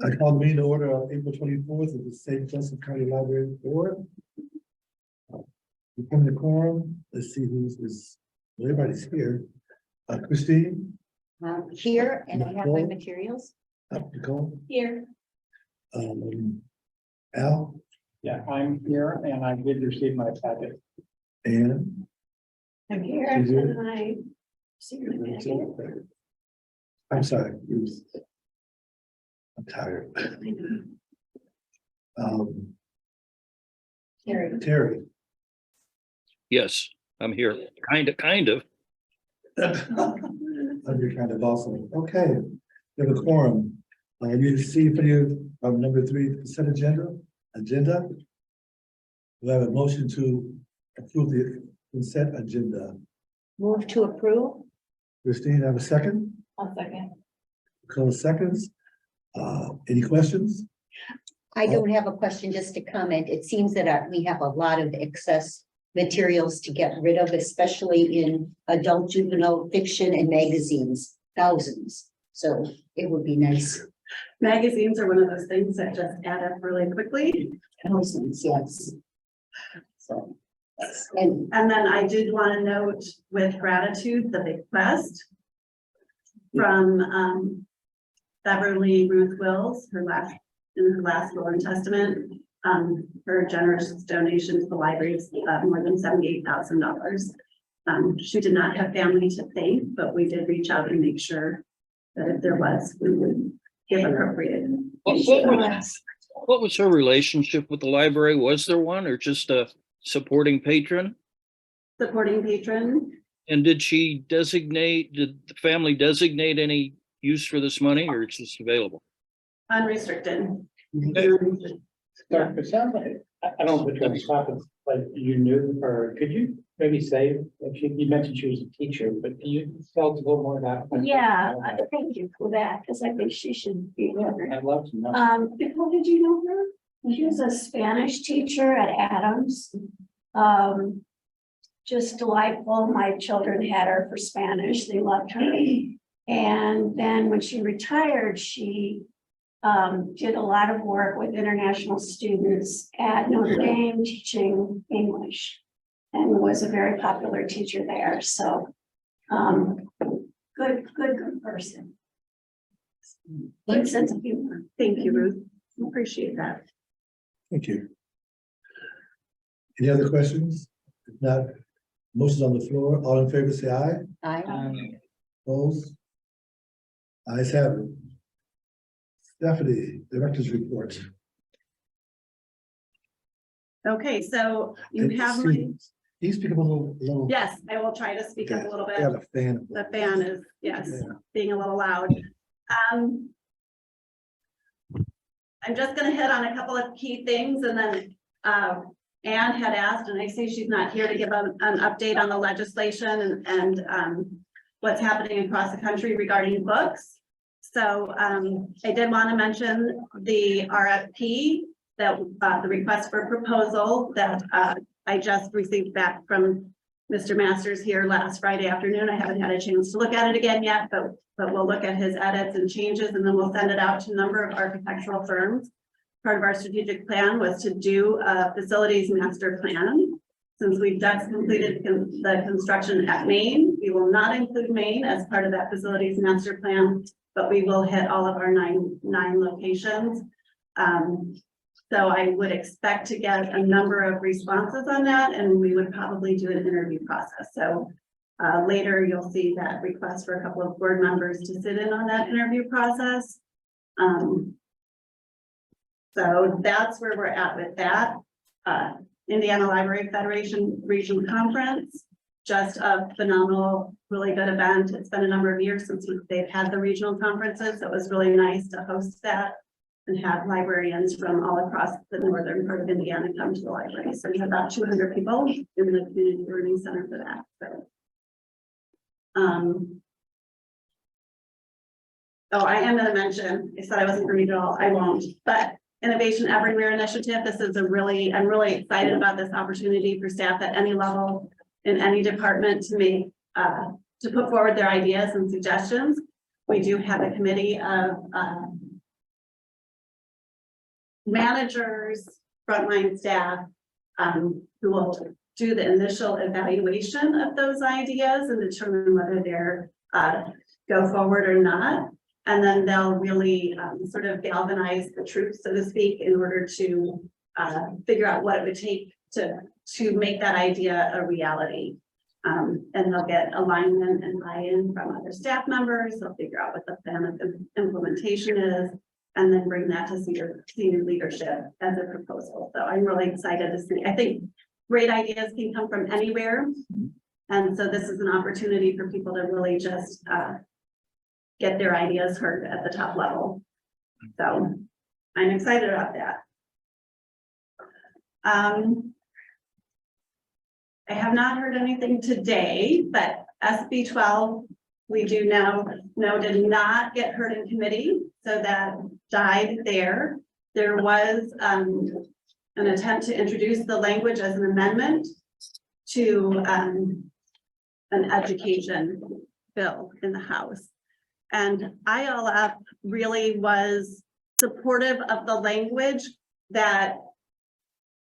I call the meeting to order on April 24th of the St. Joseph County Library Board. We come to quorum. Let's see everybody's here. Christine, Here, and I have my Nicole? materials. Nicole, Here. Al, Yeah, I'm here and I did receive my packet. and I'm here, She's here. and I see your packet. I'm sorry. I'm tired. Here. Terry. Yes, I'm here. Kind of. You're kind of awesome. Okay, we have a quorum. You see for you, number 3, consent agenda. We have a motion to approve the consent agenda. Move to approve. Christine, have a second? I'll second. Nicole seconds. Any questions? I don't have a question, just a comment. It seems that we have a lot of excess materials to get rid of, especially in adult juvenile fiction and magazines, thousands. So it would be nice. Magazines are one of those things that just add up really quickly. Thousands, yes. So, and And then I did want to note with gratitude, the bequest from Beverly Ruth Wills, in her last will and testament, her generous donation to the library is more than $78,000. She did not have family to thank, but we did reach out and make sure that if there was, we would give appropriate. What was her relationship with the library? Was there one or just a supporting patron? Supporting patron. And did the family designate any use for this money or it's just available? Unrestricted. Sorry, it sounds like, I don't put you on the spot, but like you knew, or could you maybe say, if you mentioned she was a teacher, but can you tell us a little more about? Yeah, thank you for that, because I think she should be here. I'd love to know. Nicole, did you know her? She was a Spanish teacher at Adams. Just delightful. My children had her for Spanish. They loved her. And then when she retired, she did a lot of work with international students at Notre Dame teaching English and was a very popular teacher there. So good person. Good sense of humor. Thank you, Ruth. Appreciate that. Thank you. Any other questions? If not, motion's on the floor. All in favor, say aye. I, Opposed? Ayes have it. Stephanie, Director's Report. Okay, so you have my, Can you speak up a little? yes, I will try to speak up a little I bit. have a fan. The fan is, yes, Yeah. being a little loud. I'm just gonna hit on a couple of key things and then Anne had asked, and I say she's not here to give an update on the legislation and what's happening across the country regarding books. So I did want to mention the RFP that the request for proposal that I just received back from Mr. Masters here last Friday afternoon. I haven't had a chance to look at it again yet, but we'll look at his edits and changes and then we'll send it out to a number of architectural firms. Part of our strategic plan was to do a facilities master plan. Since we've just completed the construction at Maine, we will not include Maine as part of that facilities master plan, but we will hit all of our nine locations. So I would expect to get a number of responses on that, and we would probably do an interview process. So later you'll see that request for a couple of board members to sit in on that interview process. So that's where we're at with that. Indiana Library Federation Regional Conference, just a phenomenal, really good event. It's been a number of years since they've had the regional conferences. So it was really nice to host that and have librarians from all across the northern part of Indiana come to the library. So we had about 200 people in the community learning center for that. So, oh, I am going to mention, I said I wasn't going to read it all, I won't, but Innovation Everywhere Initiative. This is I'm really excited about this opportunity for staff at any level in any department to make, to put forward their ideas and suggestions. We do have a committee of managers, frontline staff, who will do the initial evaluation of those ideas and determine whether they're, go forward or not. And then they'll really, sort of galvanize the troops, so to speak, in order to, figure out what it would take to make that idea a reality. And they'll get alignment and buy-in from other staff members. They'll figure out what the plan of implementation is, and then bring that to senior leadership as a proposal. So I'm really excited to see. I think great ideas can come from anywhere. And so this is an opportunity for people to really just get their ideas heard at the top level. So I'm excited about that. I have not heard anything today, but SB 12, we do now know did not get heard in committee, so that died there. There was an attempt to introduce the language as an amendment to an education bill in the House. And ILF really was supportive of the language that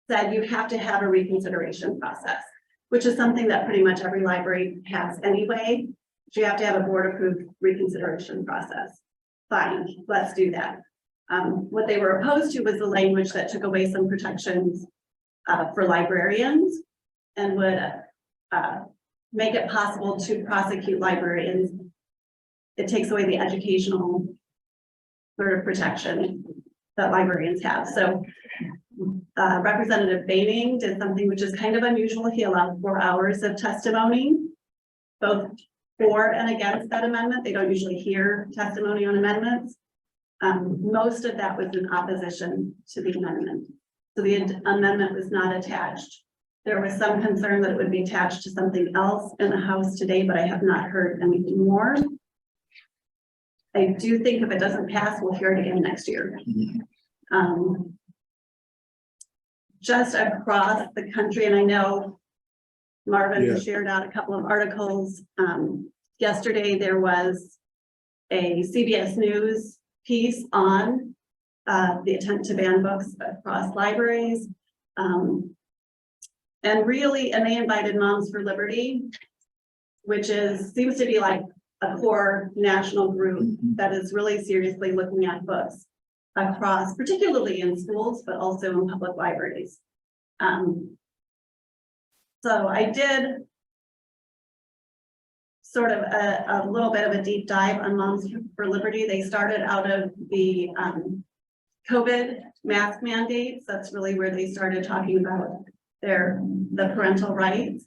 said you have to have a reconsideration process, which is something that pretty much every library has anyway. So you have to have a board approved reconsideration process. Fine, let's do that. What they were opposed to was the language that took away some protections for librarians and would make it possible to prosecute librarians. It takes away the educational sort of protection that librarians have. So Representative Baining did something which is kind of unusual. He allowed 4 hours of testimony, both for and against that amendment. They don't usually hear testimony on amendments. Most of that was in opposition to the amendment. So the amendment was not attached. There was some concern that it would be attached to something else in the House today, but I have not heard anything more. I do think if it doesn't pass, we'll hear it again next year. Just across the country, and I know Marvin shared out a couple of articles. Yesterday, there was a CBS News piece on the attempt to ban books across libraries. And really, and they invited Moms for Liberty, which seems to be like a core national group that is really seriously looking at books across, particularly in schools, but also in public libraries. So I did sort of a little bit of a deep dive on Moms for Liberty. They started out of the COVID mask mandates. That's really where they started talking about the parental rights.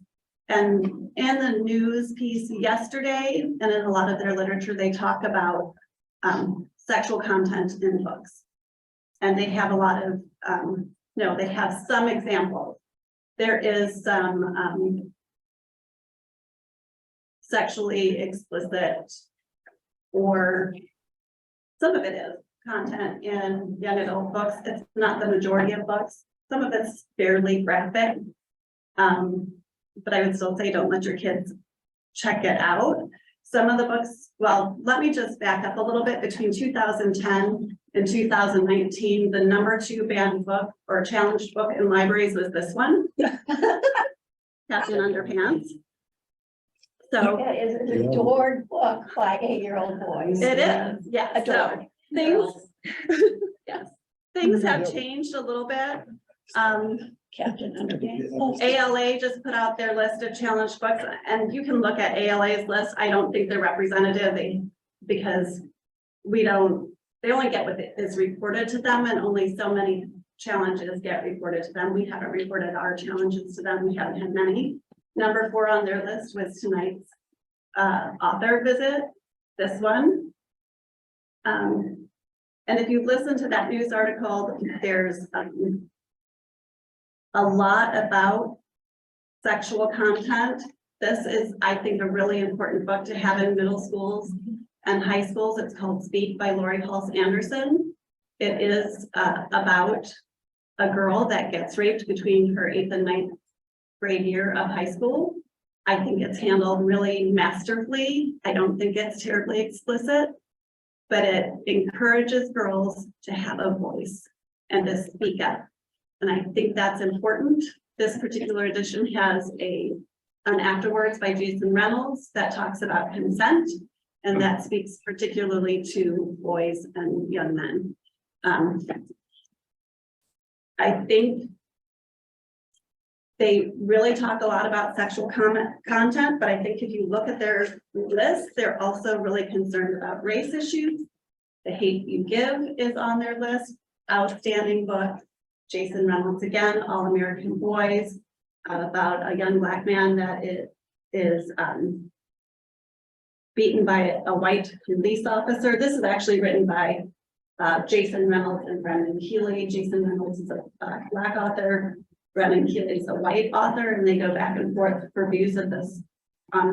And in the news piece yesterday, and in a lot of their literature, they talk about sexual content in books. And they have a lot of, no, they have some examples. There is some sexually explicit, or some of it is content in young adult books. It's not the majority of books. Some of it's fairly graphic. But I would still say don't let your kids check it out. Some of the books, well, let me just back up a little bit. Between 2010 and 2019, the #2 banned book or challenged book in libraries was this one. Captain Underpants. So It is an adored book by 8-year-old boys. it is, yeah. Adored. So things, yes, things have changed a little bit. Captain Underpants. ALA just put out their list of challenged books, and you can look at ALA's list. I don't think they're representative because they only get what is reported to them, and only so many challenges get reported to them. We haven't reported our challenges to them. We haven't had many. Number 4 on their list was tonight's author visit, this one. And if you listen to that news article, there's a lot about sexual content. This is, I think, a really important book to have in middle schools and high schools. It's called Speak by Lori Hulse Anderson. It is about a girl that gets raped between her 8th and 9th grade year of high school. I think it's handled really masterfully. I don't think it's terribly explicit, but it encourages girls to have a voice and to speak up. And I think that's important. This particular edition has an afterwards by Jason Reynolds that talks about consent, and that speaks particularly to boys and young men. I think they really talk a lot about sexual content, but I think if you look at their list, they're also really concerned about race issues. The Hate You Give is on their list. Outstanding book. Jason Reynolds again, All American Boys, about a young Black man that is beaten by a white police officer. This is actually written by Jason Reynolds and Brendan Keeley. Jason Reynolds is a Black author. Brendan Keeley is a white author, and they go back and forth for views of this,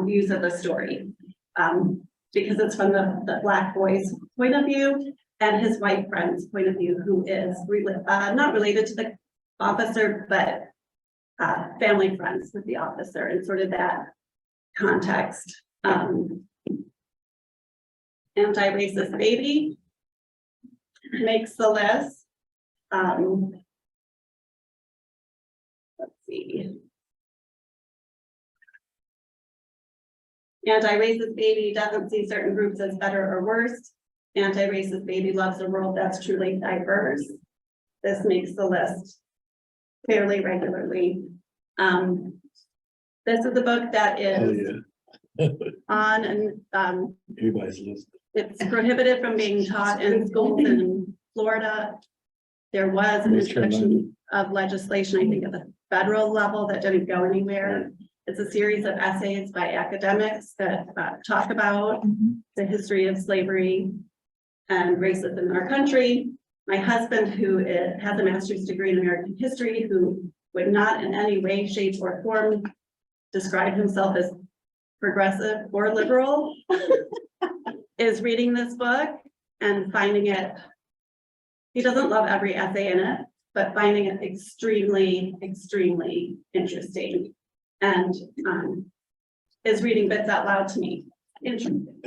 views of the story. Because it's from the Black boy's point of view and his white friend's point of view, who is not related to the officer, but family friends with the officer, and sort of that context. Anti-Racist Baby makes the list. Let's see. Anti-Racist Baby doesn't see certain groups as better or worse. Anti-Racist Baby loves a world that's truly diverse. This makes the list fairly regularly. This is a book that is on, and Everybody's listening. it's prohibited from being taught in schools in Florida. There was an introduction of legislation, I think, at the federal level that didn't go anywhere. It's a series of essays by academics that talk about the history of slavery and racism in our country. My husband, who has a master's degree in American history, who would not in any way, shape, or form describe himself as progressive or liberal, is reading this book and finding it, he doesn't love every essay in it, but finding it extremely, extremely interesting, and is reading bits out loud to me. Interesting.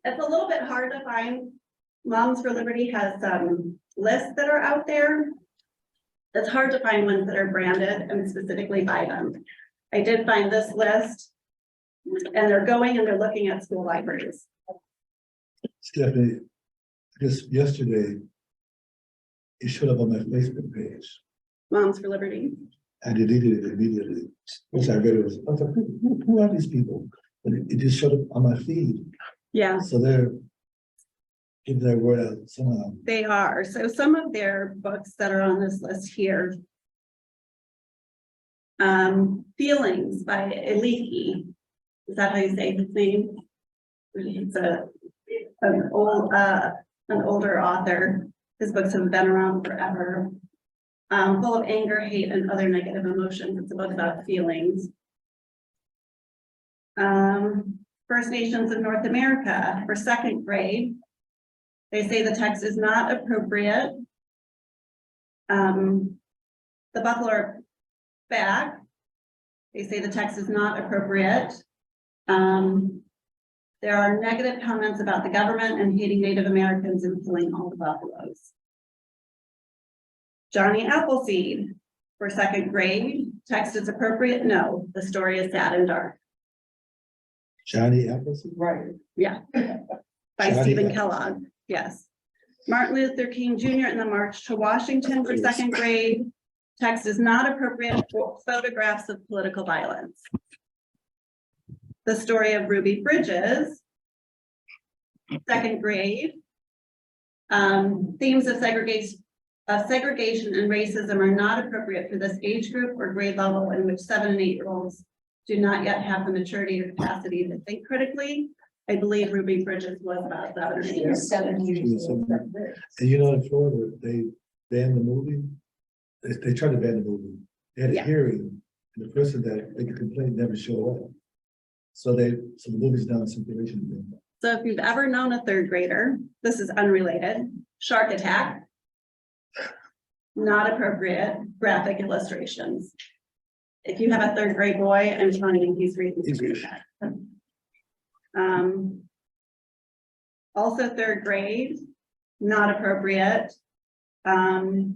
It's a little bit hard to find. Moms for Liberty has lists that are out there. It's hard to find ones that are branded and specifically by them. I did find this list, and they're going and they're looking at school libraries. Stephanie, just yesterday, it showed up on my Facebook page. Moms for Liberty. I deleted it immediately. Once I read it, I was like, who are these people? And it just showed up on my feed. Yeah, So they're getting their word out somehow. they are. So some of their books that are on this list here. Feelings by Eliki. Is that how you say his name? It's an older author. His books have been around forever. Full of anger, hate, and other negative emotions. It's a book about feelings. First Nations of North America for second grade. They say the text is not appropriate. The Buffalo Back. They say the text is not appropriate. There are negative comments about the government and hating Native Americans and killing all the buffaloes. Johnny Appleseed for second grade. Text is appropriate? No, the story is sad and dark. Johnny Appleseed? Right. Yeah. By Johnny Stephen Appleseed. Kellogg, yes. Martin Luther King Jr. and the March to Washington for second grade. Text is not appropriate for photographs of political violence. The Story of Ruby Bridges, second grade. Themes of segregation and racism are not appropriate for this age group or grade level in which 7 and 8-year-olds do not yet have the maturity or capacity to think critically. I believe Ruby Bridges was about 7 or 8 years. 7 years. And you know, in Florida, they banned the movie. They tried to ban the movie. They had a Yeah. hearing, and the person that they could complain never showed up. So the movie's now in circulation. So if you've ever known a third grader, this is unrelated. Shark Attack. Not appropriate. Graphic illustrations. If you have a third grade boy, I'm telling you, he's reading. Shark Attack. Also third grade, not appropriate. Quotes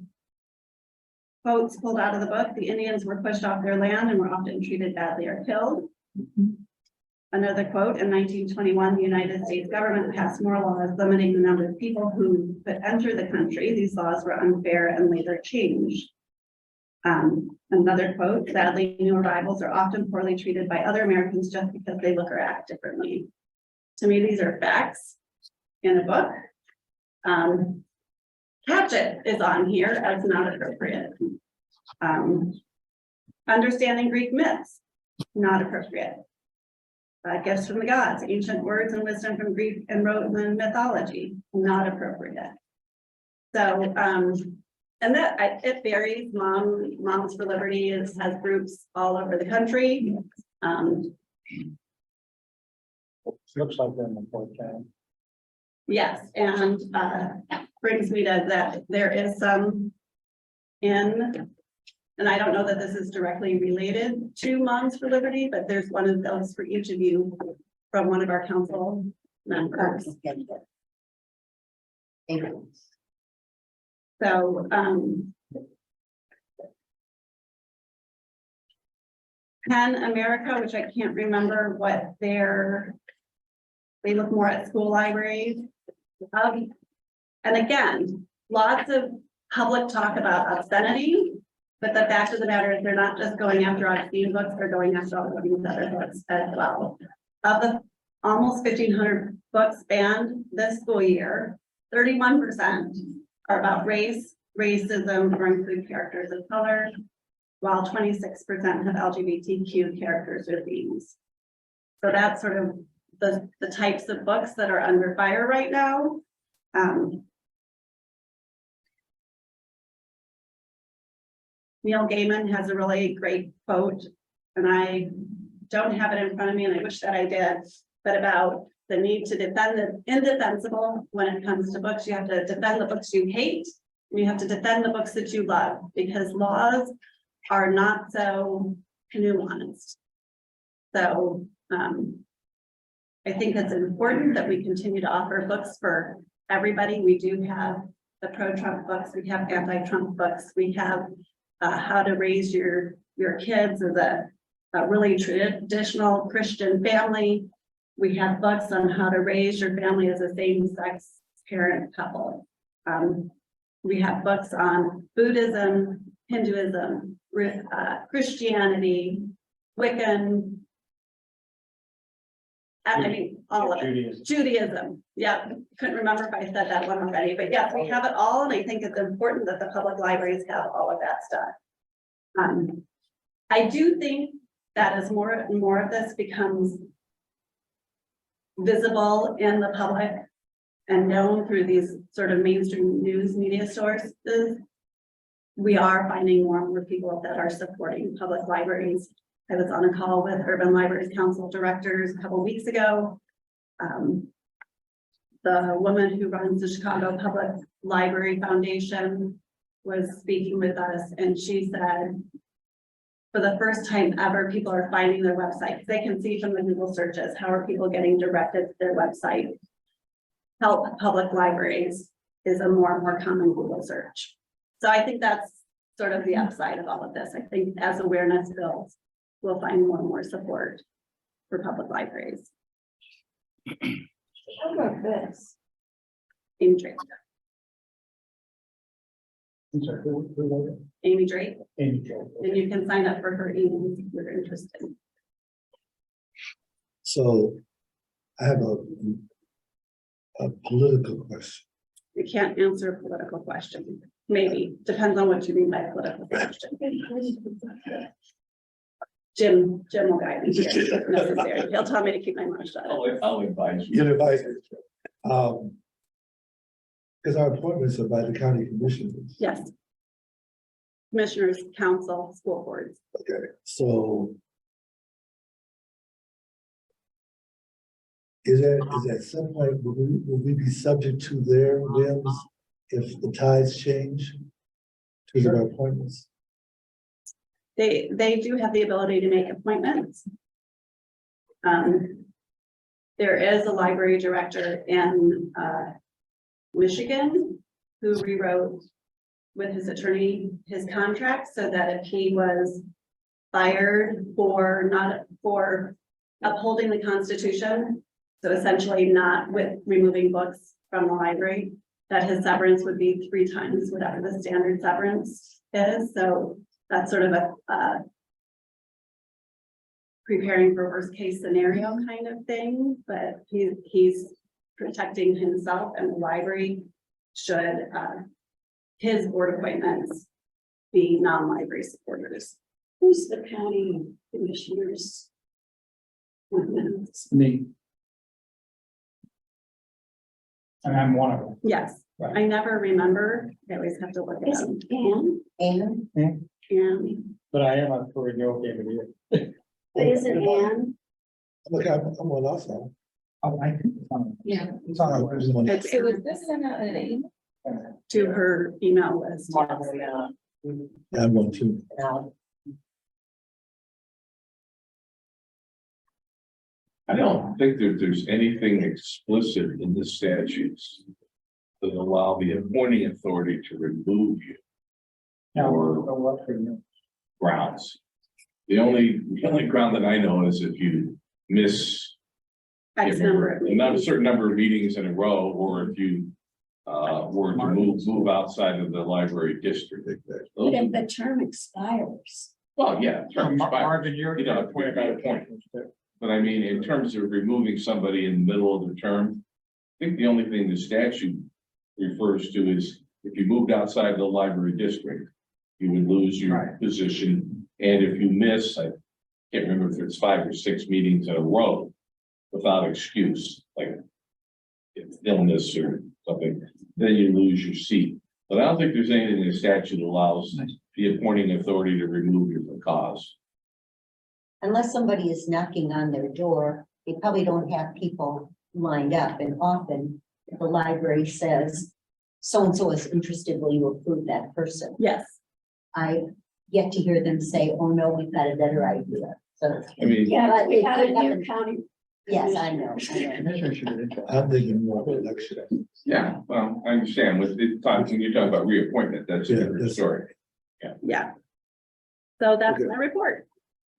pulled out of the book, the Indians were pushed off their land and were often treated badly or killed. Another quote, in 1921, the United States government passed more laws limiting the number of people who could enter the country. These laws were unfair and later changed. Another quote, sadly, new arrivals are often poorly treated by other Americans just because they look or act differently. To me, these are facts in a book. Hatchet is on here as not appropriate. Understanding Greek myths, not appropriate. Gifts from the gods, ancient words and wisdom from Greek and Roman mythology, not appropriate. So, and that it varies. Moms for Liberty has groups all over the country. Looks like they're in the fourth channel. Yes, and brings me to that there is some in, and I don't know that this is directly related to Moms for Liberty, but there's one of those for each of you from one of our council members. Thank you. So, PEN America, which I can't remember what they look more at school libraries. And again, lots of public talk about obscenity, but the fact of the matter is they're not just going after obscene books, they're going after all of these other books as well. Of the almost 1,500 books banned this school year, 31% are about race, racism, or include characters of color, while 26% have LGBTQ characters or themes. So that's sort of the types of books that are under fire right now. Neil Gaiman has a really great quote, and I don't have it in front of me, and I wish that I did, but about the need to defend the indefensible when it comes to books. You have to defend the books you hate, and you have to defend the books that you love, because laws are not so nuanced. So I think it's important that we continue to offer books for everybody. We do have the pro-Trump books, we have anti-Trump books, we have how to raise your kids as a really traditional Christian family. We have books on how to raise your family as a same-sex parent couple. We have books on Buddhism, Hinduism, Christianity, Wiccan. I mean, all of it. Judaism. Yeah, couldn't remember if I said that one already, but yes, we have it all, and I think it's important that the public libraries have all of that stuff. I do think that as more and more of this becomes visible in the public and known through these sort of mainstream news media sources, we are finding more and more people that are supporting public libraries. I was on a call with Urban Libraries Council directors a couple of weeks ago. The woman who runs the Chicago Public Library Foundation was speaking with us, and she said, for the first time ever, people are finding their website. They can see from the Google searches, how are people getting directed to their website. Help public libraries is a more and more common Google search. So I think that's sort of the upside of all of this. I think as awareness builds, we'll find more and more support for public libraries. How about this? Amy Drake. I'm sorry, who was it? Amy Drake, Amy Jo. and you can sign up for her email if you're interested. So I have a political question. You can't answer a political question. Maybe, depends on what you mean by political question. Jim will guide me here if necessary. He'll tell me to keep my mouth shut. I'll advise you. Your advice. Because our appointments are by the county commissioners. Yes. Commissioners, council, school boards. Okay, so is at some point, will we be subject to their whims if the tides change to our appointments? They do have the ability to make appointments. There is a library director in Michigan who rewrote with his attorney, his contract, so that if he was fired for not, for upholding the Constitution, so essentially not with removing books from the library, that his severance would be 3 times whatever the standard severance is. So that's sort of a preparing for worst case scenario kind of thing, but he's protecting himself and the library should his board appointments be non-library supporters. Who's the county commissioners? Me. And I'm one of them. Yes, Right. I never remember. I always have to look it Is up. it Ann? And And But I am a for a joke every year. But is it Ann? Okay, I'm one also. Oh, I think. yeah, It's on our- there's one- it's So was this in a? to her email list. I'm one too. now, I don't think that there's anything explicit in the statutes that allow the appointing authority to remove you grounds. The only ground that I know is if you miss X number of a certain number of meetings in a row, or if you were to move outside of the library district. But if the term expires, Well, yeah, term expires. Marvin, you're. You know, point about a point. But I mean, in terms of removing somebody in the middle of the term, I think the only thing the statute refers to is if you moved outside the library district, you would lose your position. And if you miss, I can't remember if it's 5 or 6 meetings in a row without excuse, like illness or something, then you lose your seat. But I don't think there's anything in the statute that allows the appointing authority to remove you for cause. unless somebody is knocking on their door, they probably don't have people lined up, and often the library says, so-and-so is interested, will you approve that person? Yes, I yet to hear them say, oh no, we've got a better idea, so, I mean, yeah, But we it had a could new happen. county. yes, I know. I'm thinking more of election. yeah, well, I understand with when you're talking about reappointment, that's a Yeah, different that's- story. yeah. So that's Okay. my report.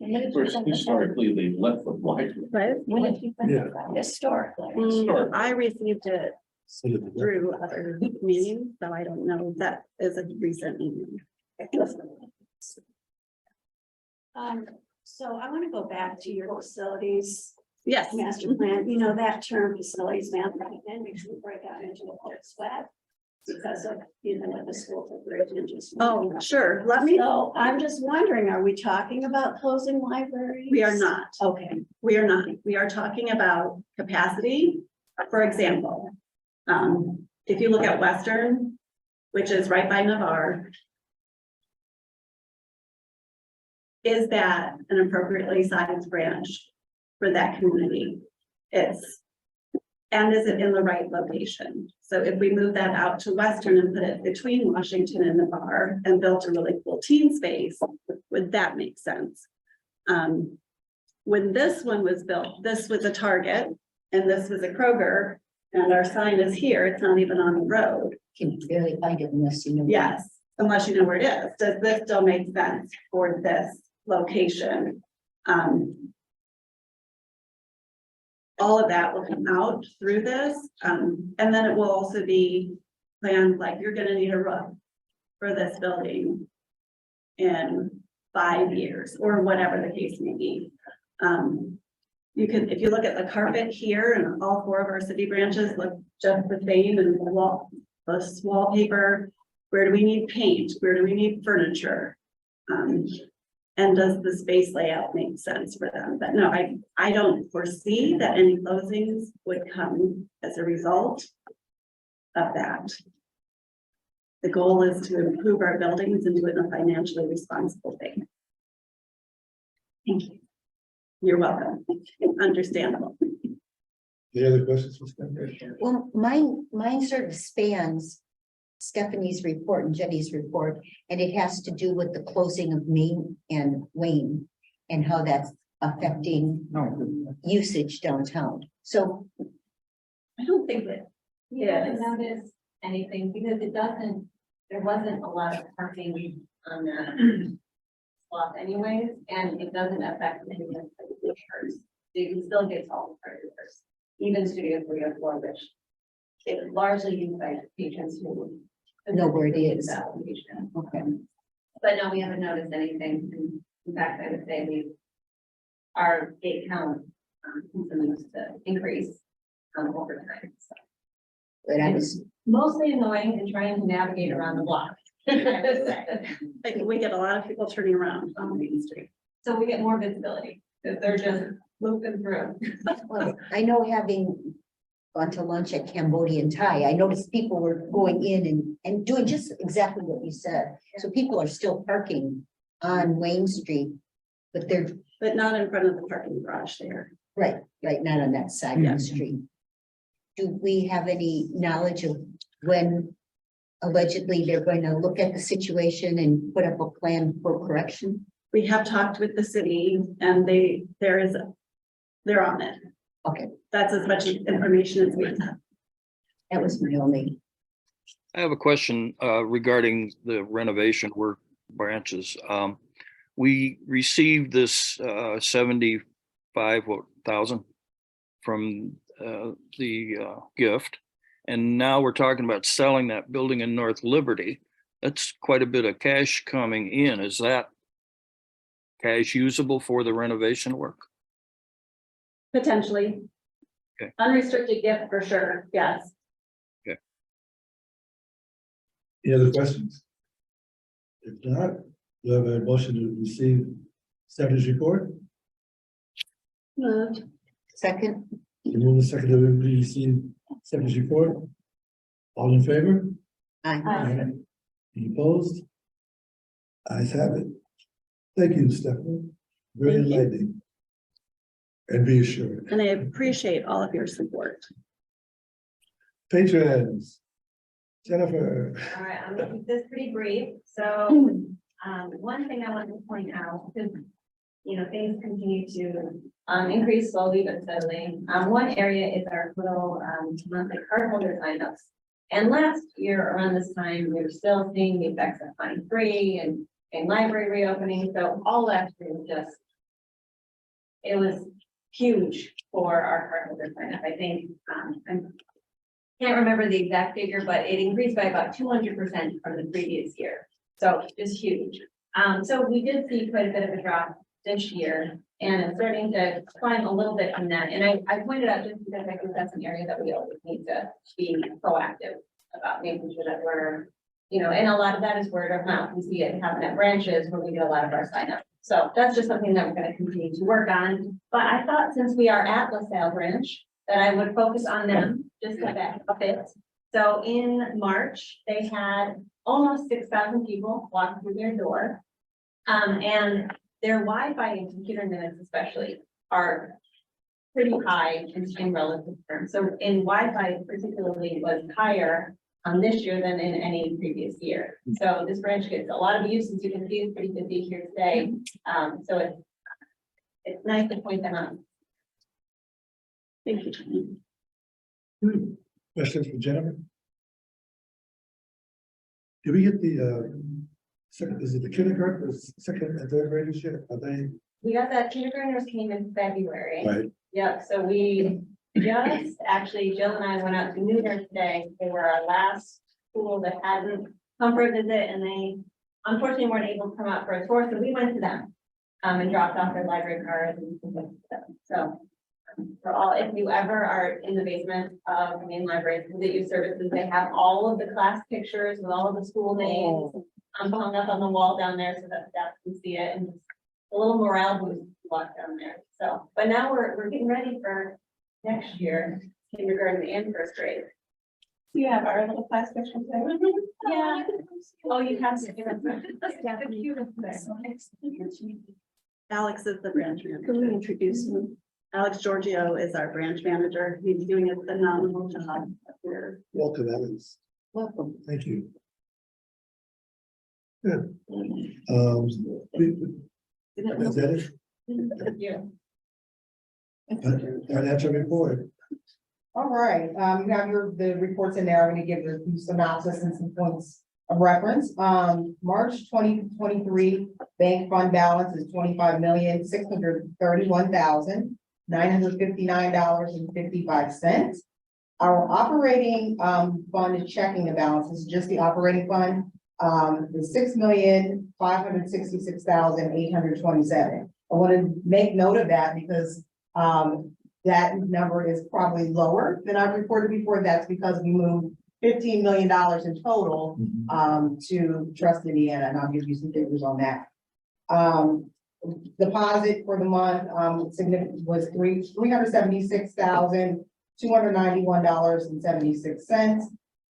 Of course, historically, they left the library. Right? When did you find Yeah. that? Historically. Mm, I received it So did the- through other meetings, so I don't know if that is a recent email. So I want to go back to your facilities Yes, master plan, you know, that term facilities management, then we should break out into a whole sweat. Because of, you know, like the school for great just. oh, sure, let me, So I'm just wondering, are we talking about closing libraries? we are not. Okay, We are not. We are talking about capacity. For example, if you look at Western, which is right by Navarre, is that an appropriately sized branch for that community? And is it in the right location? So if we move that out to Western and put it between Washington and Navarre and built a really cool teen space, would that make sense? When this one was built, this was a Target and this was a Kroger, and our sign is here, it's not even on the road. Can barely find it unless you know. Yes, unless you know where it is. Does this still make sense for this location? All of that will come out through this, and then it will also be planned, like you're gonna need a roof for this building in 5 years, or whatever the case may be. You can, if you look at the carpet here, and all 4 of our city branches look just the same, and the wallpaper, where do we need paint? Where do we need furniture? And does the space layout make sense for them? But no, I don't foresee that any closings would come as a result of that. The goal is to improve our buildings and do it in a financially responsible way. thank you. You're welcome. Understandable. Any other questions for Stephanie? Well, mine sort of spans Stephanie's report and Jenny's report, and it has to do with the closing of Main and Wayne and how that's affecting usage downtown. So, I don't think that, You haven't noticed anything because it doesn't there wasn't a lot of parking on the lot anyways, and it doesn't affect any of the cars. So you can still get all the cars, even Studio 304, which is largely used by patrons who Know where it is. that location. Okay. But no, we haven't noticed anything. In fact, I would say our gate count continues to increase over time. So But I was, mostly annoying and trying to navigate around the block. Like, we get a lot of people turning around on Main Street. So we get more visibility, because they're just moving through. well, I know having gone to lunch at Cambodian Thai, I noticed people were going in and doing just exactly what you said. So people are still parking on Wayne Street, but they're, But not in front of the parking garage there. right, not on that side of the street. Do we have any knowledge of when allegedly they're going to look at the situation and put up a plan for correction? We have talked with the city and they're on it. Okay, That's as much information as we have. that was my only, I have a question regarding the renovation work branches. We received this 75,000 from the gift. And now we're talking about selling that building in North Liberty. That's quite a bit of cash coming in. Is that cash usable for the renovation work? Potentially. Okay. Unrestricted gift for sure, yes. Any other questions? If not, do I have a motion to receive Stephanie's report? Moved. second, You move the second to receive Stephanie's report. All in favor? I, Any opposed? Ayes have it. Thank you, Stephanie. Very Thank you. enlightening. And reassuring. And I appreciate all of your support. Patrons. Jennifer. All right, I'm gonna keep this pretty brief. So, one thing I wanted to point out, because, you know, things continue to increase slowly but steadily. One area is our little monthly cardholder signups. And last year around this time, we were still seeing the effects of Fine Free and library reopening. So all last year was just, it was huge for our cardholder signup. I think I can't remember the exact figure, but it increased by about 200% from the previous year. So it's huge. So we did see quite a bit of a drop this year, and it's starting to climb a little bit from that. And I pointed out just because I think that's an area that we always need to be proactive about, making sure that we're, you know, and a lot of that is word of mouth. We see it happen at branches where we get a lot of our signups. So that's just something that we're going to continue to work on. But I thought, since we are at LaSalle branch, that I would focus on them just a bit. So in March, they had almost 6,000 people walk through their door. And their Wi-Fi and computer minutes especially are pretty high in relative terms. So in Wi-Fi particularly was higher this year than in any previous year. So this branch gets a lot of use, as you can see, it's pretty busy here today. So it's nice to point them out. Thank you. Questions for Jennifer? Did we get the second, is it the kindergarten, or second and third graders yet? Are they? We got that kindergartners came in February. Right. Yep, so we just, actually, Jill and I went out to Newburgh today. They were our last school that hadn't come for a visit, and they unfortunately weren't able to come out for a tour, so we went to them and dropped off their library cards and things like that. So for all, if you ever are in the basement of the main library, visit youth services, they have all of the class pictures with all of the school names hung up on the wall down there so that staff can see it, and a little morale boost to walk down there. So, but now we're getting ready for next year, kindergarten and first grade. You have our little class picture there. Yeah. Oh, you have to. Alex is the branch manager. Can we introduce him? Alex Giorgio is our branch manager. He's doing a phenomenal job up here. Welcome, Alex. welcome. Thank you. Good. Is that it? Yeah. Financial report. All right, you have the reports in there. I'm gonna give you a synopsis and some points of reference, March 2023 bank fund balance is $25,631,959.55. Our operating fund checking balance is just the operating fund, is $6,566,827. I want to make note of that because that number is probably lower than I've reported before. That's because we moved $15 million in total to Trust Indiana, and I'll give you some figures on that. Deposit for the month significant was $376,291.76.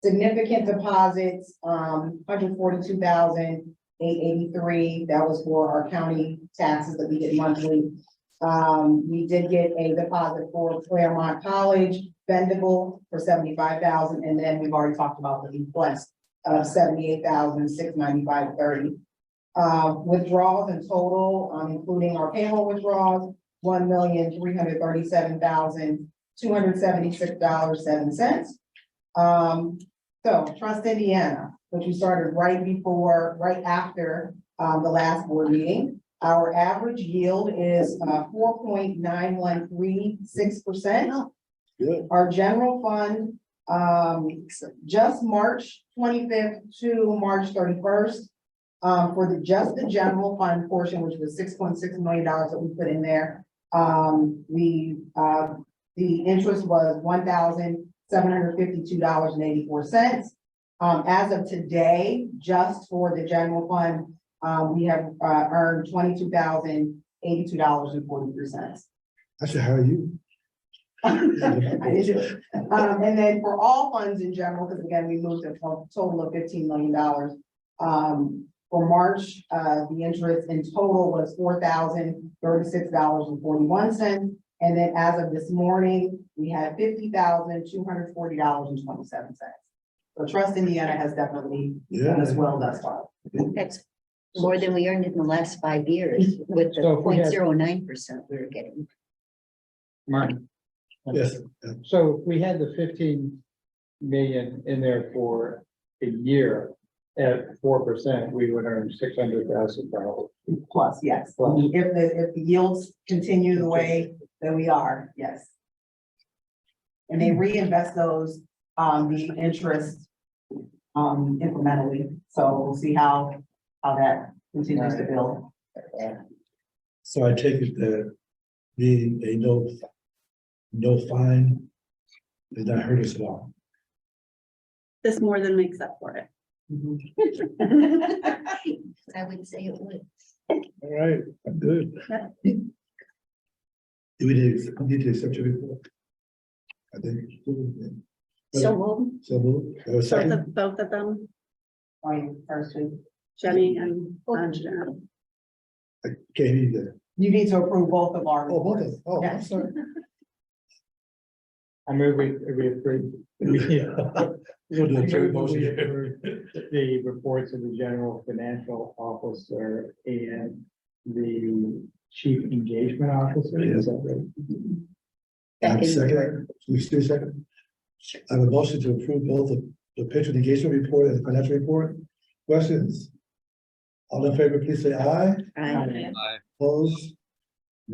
Significant deposits, $142,883. That was for our county taxes that we get monthly. We did get a deposit for Claremont College, Bendable for $75,000, and then we've already talked about the request of $78,695.30. Withdrawals in total, including our payroll withdrawals, $1,337,276.07. So Trust Indiana, which we started right after the last board meeting. Our average yield is 4.9136%. Good. Our general fund, just March 25th to March 31st, for just the general fund portion, which was $6.6 million that we put in there. The interest was $1,752.84. As of today, just for the general fund, we have earned $22,082.43. I should hire you. And then for all funds in general, because again, we moved a total of $15 million. For March, the interest in total was $4,036.41. And then as of this morning, we had $50,240.27. So Trust Indiana has definitely done as well thus far. That's more than we earned in the last 5 years with the So if we had- 0.09% we were getting. Mark. Yes. So we had the 15 million in there for a year at 4%, we would earn $600,000. Plus, yes. Plus. If the yields continue the way that we are, yes. And they reinvest those, the interest, incrementally. So we'll see how that continues to build. So I take it that being a no fine did not hurt us at all. This more than makes up for it. I would say it would. All right, I'm good. Do we need to accept your report? I think. So moved. So move. Second. Both of them, Are you first two? Jenny and Sharon. I can't hear you there. You need to approve both of our. Oh, both of reports. them. Oh, I'm Yes. sorry. I move we approve. We'll do a joint motion We here. approve the reports of the general financial officer and the chief engagement officer. Is that right? And second, we still second. I have a motion to approve both the patron engagement report and the financial report. Questions? All in favor, please say aye. Opposed?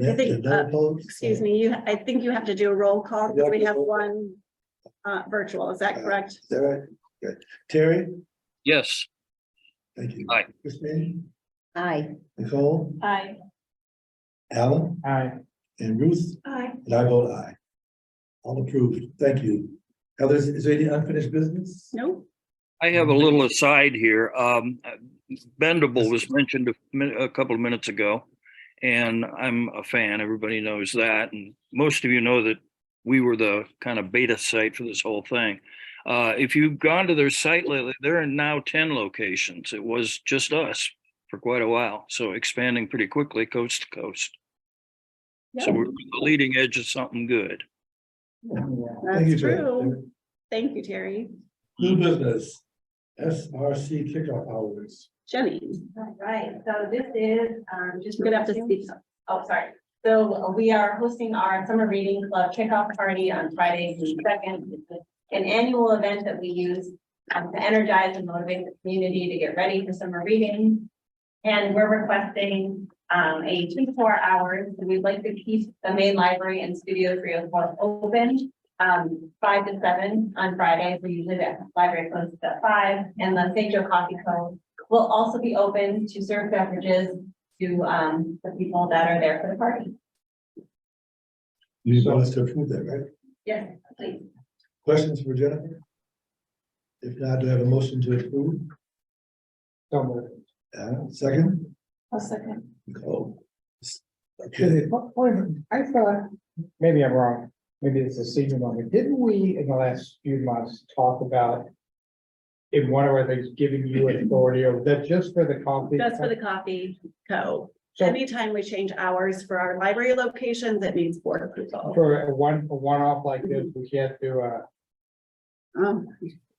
I think, No opposed? Excuse me, I think you have to do a roll call because we have one virtual. Is that correct? Is that right? Okay. Terry, Yes, thank you. Aye. Christine, Aye. Nicole, Aye. Alan, Aye. and Ruth, Aye. and I vote aye. All approved. Thank you. Heather, is there any unfinished business? No? I have a little aside here. Bendable was mentioned a couple of minutes ago, and I'm a fan. Everybody knows that. And most of you know that we were the kind of beta site for this whole thing. If you've gone to their site lately, there are now 10 locations. It was just us for quite a while. So expanding pretty quickly coast to coast. So we're at the leading edge of something good. Thank you, That's Terry. true. Thank you, Terry. New business, SRC kickoff hours. Jenny, All right, so this is, just. you're gonna have to speak up. Oh, sorry. So we are hosting our summer reading club kickoff party on Friday, the 2nd. It's an annual event that we use to energize and motivate the community to get ready for summer reading. And we're requesting a 24 hours. We'd like to keep the main library and Studio 304 open 5 to 7 on Fridays. We usually the library closes at 5, and the St. Joe Coffee Co. will also be open to serve beverages to the people that are there for the party. You want us to approve that, right? Yes, please. Questions for Jennifer? If not, do I have a motion to approve? Second? A second. Nicole? Excuse Okay, me, I thought, maybe I'm wrong, maybe it's a senior moment, didn't we in the last few months talk about in one of our things, giving you authority, or was that just for the coffee? That's for the coffee co. So Anytime we change hours for our library locations, it needs board approval. for a one-off like this, we can't do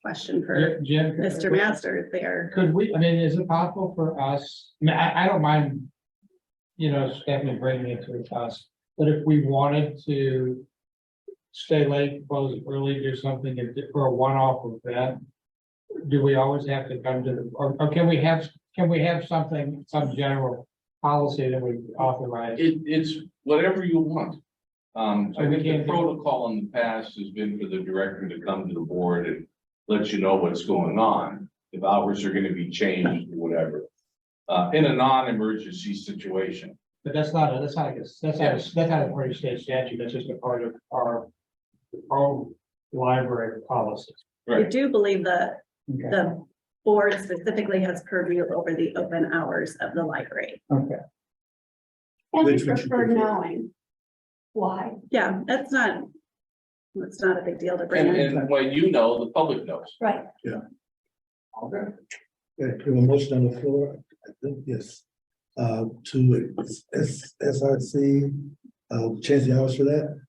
Question for Jim. Mr. Masters there. Could we, I mean, is it possible for us, I mean, I don't mind, you know, Stephanie bringing it to us, but if we wanted to stay late, close early, do something for a one-off event, do we always have to come to the, or can we have something, some general policy that we authorize? It's whatever you want. So I we think the can't do- protocol in the past has been for the director to come to the board and let you know what's going on. If hours are gonna be changed or whatever, in a non-emergency situation. But that's not a part of state statute, that's just a part of our own library policy. I do believe that Okay, the board specifically has purview over the open hours of the library. okay. And we Which would you prefer prefer? knowing why. Yeah, it's not a big deal to bring in. And when you know, the public knows. Right. Okay. okay, we have a motion on the floor, I think, yes. To SRC, change the hours for that.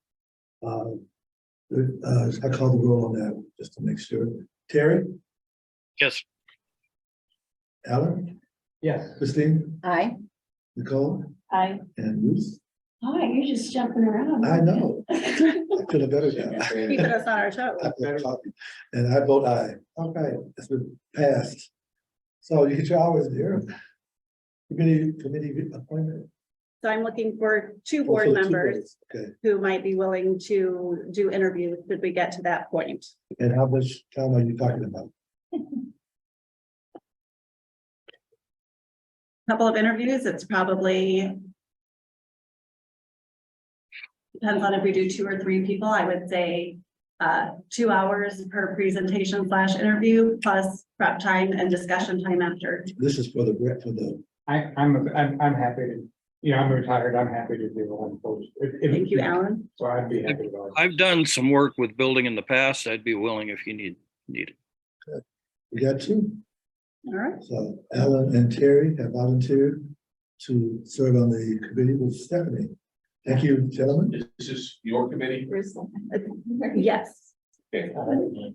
I call the roll on that, just to make sure. Terry, Yes, Alan, Yes. Christine, Aye. Nicole, I, and Ruth. oh, you're just jumping around. I know. I feel better now. Keeping us on our toes. And I vote aye. Okay, it's been passed. So you get your hours there. Committee appointment. So I'm looking for two Oh, board so two members votes. Okay, who might be willing to do interviews should we get to that point. and how much time are you talking about? Couple of interviews, it's probably depends on if we do 2 or 3 people. I would say 2 hours per presentation / interview plus prep time and discussion time after. This is for the. I'm happy to, you know, I'm retired, I'm happy to do one post. Thank you, Alan. So I'd be happy to go. I've done some work with building in the past. I'd be willing if you need it. We got 2. All right. So Alan and Terry have volunteered to serve on the committee with Stephanie. Thank you, gentlemen. Is this your committee? Yes, Okay,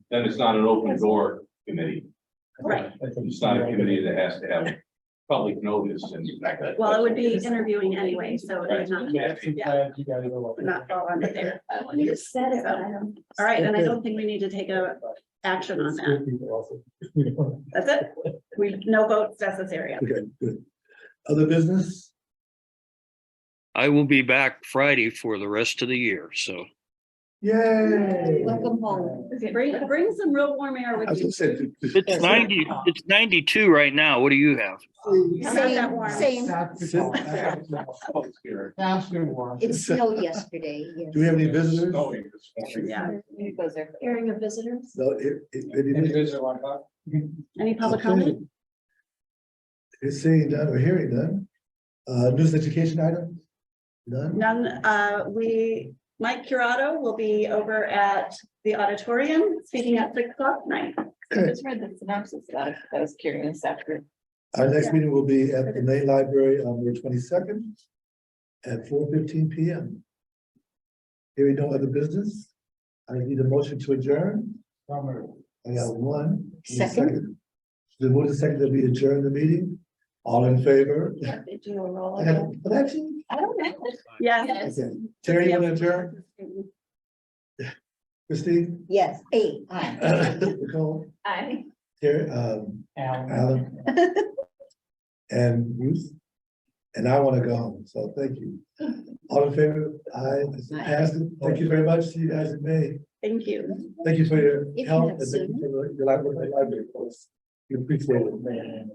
then it's not an open door committee. right. It's not a committee that has to have public notice and. Well, it would be interviewing anyway, so it would not, yeah, You gotta go. would not fall under there. You just said it, but I don't. All right, and I don't think we need to take a action on that. That's it. No votes necessary. Okay, good. Other business? I will be back Friday for the rest of the year, so. Yay. Welcome home. Bring some real warm air I with was you. gonna say. It's 92 right now. What do you have? Not that warm. Same. It snowed yesterday, yes. Do we have any visitors? Yeah. Hearing of visitors. No, Any public comment? It's seeing none or hearing none. News education items? None? None, Mike Curato will be over at the auditorium speaking at 6 o'clock tonight. Okay. Just read the synopsis about it. I was curious after. Our next meeting will be at the main library on May 22nd at 4:15 p.m. Hearing no other business, I need a motion to adjourn. I got one. Second. The move to second that we adjourn the meeting. All in favor? They do a roll. I have, but actually, I don't know. Yes. okay. Terry, you want to adjourn? Christine? Yes, aye. Nicole? I. Terry, Alan, and Ruth. And I want to go home, so thank you. All in favor? Aye. Passed. Thank you very much. See you guys in May. Thank you. Thank you for your you help have and thank you for your library. We appreciate it.